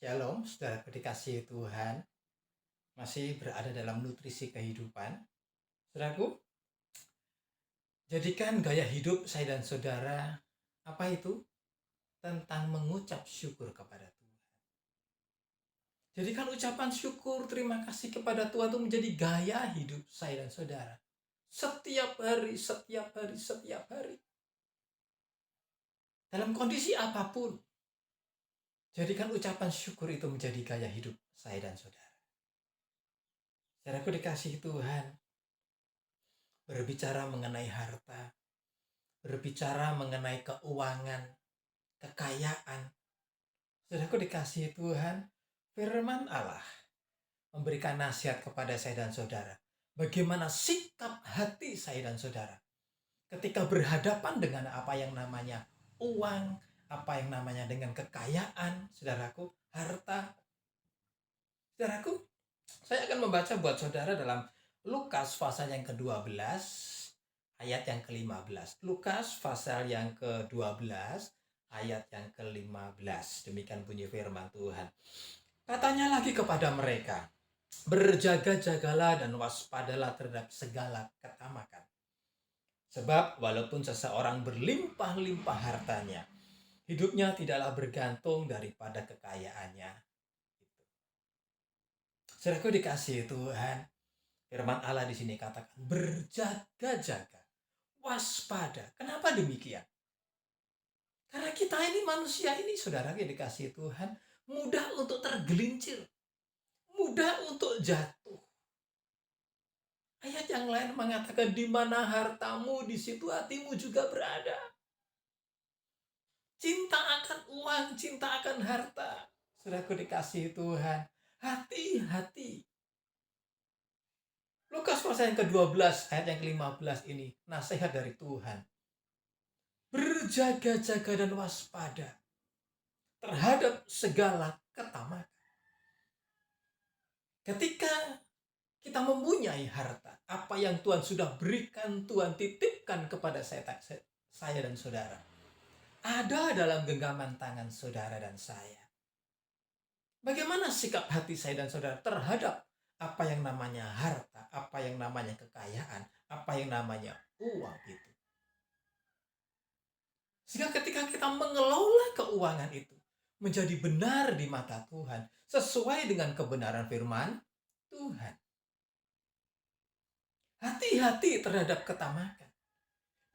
Shalom, saudara dikasihi Tuhan, masih berada dalam nutrisi kehidupan. Saudaraku, jadikan gaya hidup saya dan saudara, apa itu? Tentang mengucap syukur kepada Tuhan. Jadikan ucapan syukur, terima kasih kepada Tuhan itu menjadi gaya hidup saya dan saudara. Setiap hari, setiap hari, setiap hari. Dalam kondisi apapun, jadikan ucapan syukur itu menjadi gaya hidup saya dan saudara. Saudaraku dikasihi Tuhan, berbicara mengenai harta, berbicara mengenai keuangan, kekayaan. Saudaraku dikasihi Tuhan, firman Allah memberikan nasihat kepada saya dan saudara. Bagaimana sikap hati saya dan saudara ketika berhadapan dengan apa yang namanya uang, apa yang namanya dengan kekayaan, saudaraku, harta. Saudaraku, saya akan membaca buat saudara dalam Lukas pasal yang ke-12 ayat yang ke-15. Lukas pasal yang ke-12 ayat yang ke-15. Demikian bunyi firman Tuhan. Katanya lagi kepada mereka, berjaga-jagalah dan waspadalah terhadap segala ketamakan. Sebab walaupun seseorang berlimpah-limpah hartanya, hidupnya tidaklah bergantung daripada kekayaannya. Saudaraku dikasihi Tuhan, firman Allah di sini katakan berjaga-jaga, waspada. Kenapa demikian? Karena kita ini manusia ini, saudara yang dikasihi Tuhan, mudah untuk tergelincir, mudah untuk jatuh. Ayat yang lain mengatakan di mana hartamu, di situ hatimu juga berada. Cinta akan uang, cinta akan harta. Saudaraku dikasihi Tuhan, hati-hati. Lukas pasal yang ke-12 ayat yang ke-15 ini nasihat dari Tuhan. Berjaga-jaga dan waspada terhadap segala ketamakan. Ketika kita mempunyai harta, apa yang Tuhan sudah berikan, Tuhan titipkan kepada saya dan saudara, ada dalam genggaman tangan saudara dan saya. Bagaimana sikap hati saya dan saudara terhadap apa yang namanya harta, apa yang namanya kekayaan, apa yang namanya uang itu? Sehingga ketika kita mengelola keuangan itu menjadi benar di mata Tuhan, sesuai dengan kebenaran firman Tuhan. Hati-hati terhadap ketamakan.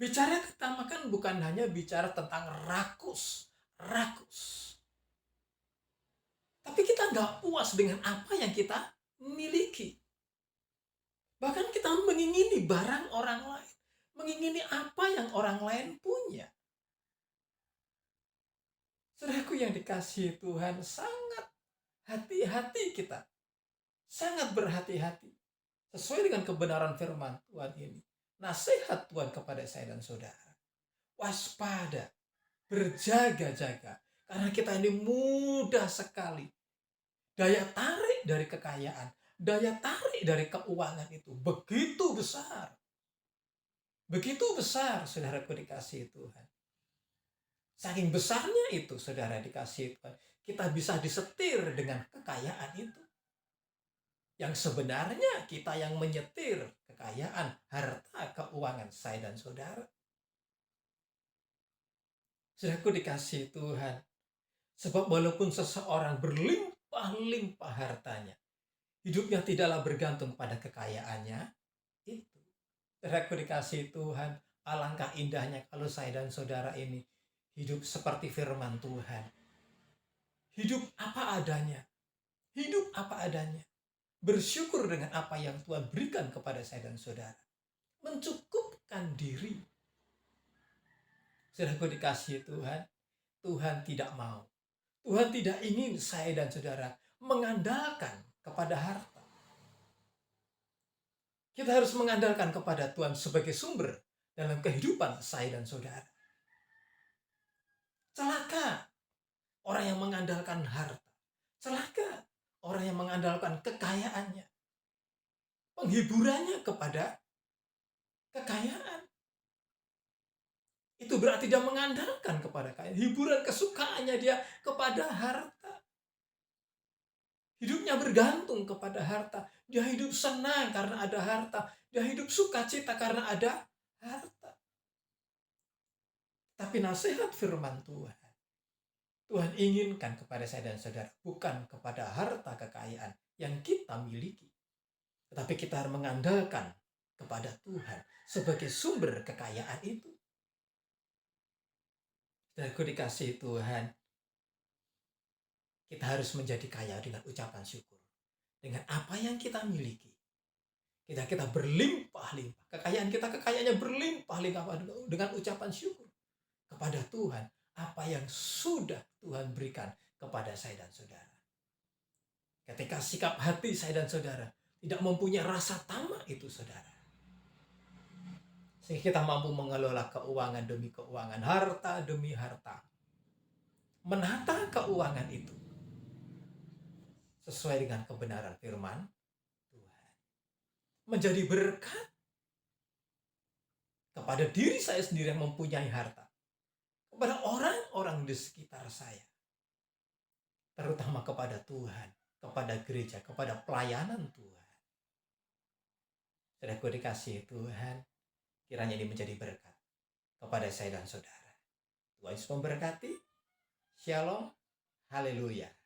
Bicara ketamakan bukan hanya bicara tentang rakus. Tapi kita nggak puas dengan apa yang kita miliki. Bahkan kita mengingini barang orang lain. Mengingini apa yang orang lain punya. Saudaraku yang dikasihi Tuhan, sangat hati-hati kita. Sangat berhati-hati. Sesuai dengan kebenaran firman Tuhan ini. Nasihat Tuhan kepada saya dan saudara. Waspada. Berjaga-jaga. Karena kita ini mudah sekali. Daya tarik dari kekayaan. Daya tarik dari keuangan itu begitu besar. Begitu besar, saudaraku dikasihi Tuhan. Saking besarnya itu, saudara dikasihi Tuhan, kita bisa disetir dengan kekayaan itu. Yang sebenarnya kita yang menyetir kekayaan, harta, keuangan saya dan saudara. Saudaraku dikasihi Tuhan. Sebab walaupun seseorang berlimpah-limpah hartanya, hidupnya tidaklah bergantung pada kekayaannya itu. Saudaraku dikasihi Tuhan, alangkah indahnya kalau saya dan saudara ini hidup seperti firman Tuhan. Hidup apa adanya. Hidup apa adanya. Bersyukur dengan apa yang Tuhan berikan kepada saya dan saudara. Mencukupkan diri. Saudaraku dikasihi Tuhan, Tuhan tidak mau. Tuhan tidak ingin saya dan saudara mengandalkan kepada harta. Kita harus mengandalkan kepada Tuhan sebagai sumber dalam kehidupan saya dan saudara. Celaka orang yang mengandalkan harta. Celaka orang yang mengandalkan kekayaannya. Penghiburannya kepada kekayaan. Itu berarti dia mengandalkan kepada kekayaan. Hiburan kesukaannya dia kepada harta. Hidupnya bergantung kepada harta. Dia hidup senang karena ada harta. Dia hidup sukacita karena ada harta. Tapi nasihat firman Tuhan, Tuhan inginkan kepada saya dan saudara, bukan kepada harta kekayaan yang kita miliki, tetapi kita harus mengandalkan kepada Tuhan sebagai sumber kekayaan itu. Saudaraku dikasihi Tuhan, kita harus menjadi kaya dengan ucapan syukur. Dengan apa yang kita miliki, kita berlimpah-limpah. Kekayaannya berlimpah-limpah dengan ucapan syukur kepada Tuhan. Apa yang sudah Tuhan berikan kepada saya dan saudara. Ketika sikap hati saya dan saudara tidak mempunyai rasa tamak itu, saudara, sehingga kita mampu mengelola keuangan demi keuangan, harta demi harta, menata keuangan itu sesuai dengan kebenaran firman Tuhan, menjadi berkat kepada diri saya sendiri yang mempunyai harta, kepada orang-orang di sekitar saya, terutama kepada Tuhan, kepada gereja, kepada pelayanan Tuhan. Saudaraku dikasihi Tuhan, kiranya ini menjadi berkat kepada saya dan saudara. Tuhan Yesus memberkati. Shalom. Haleluya.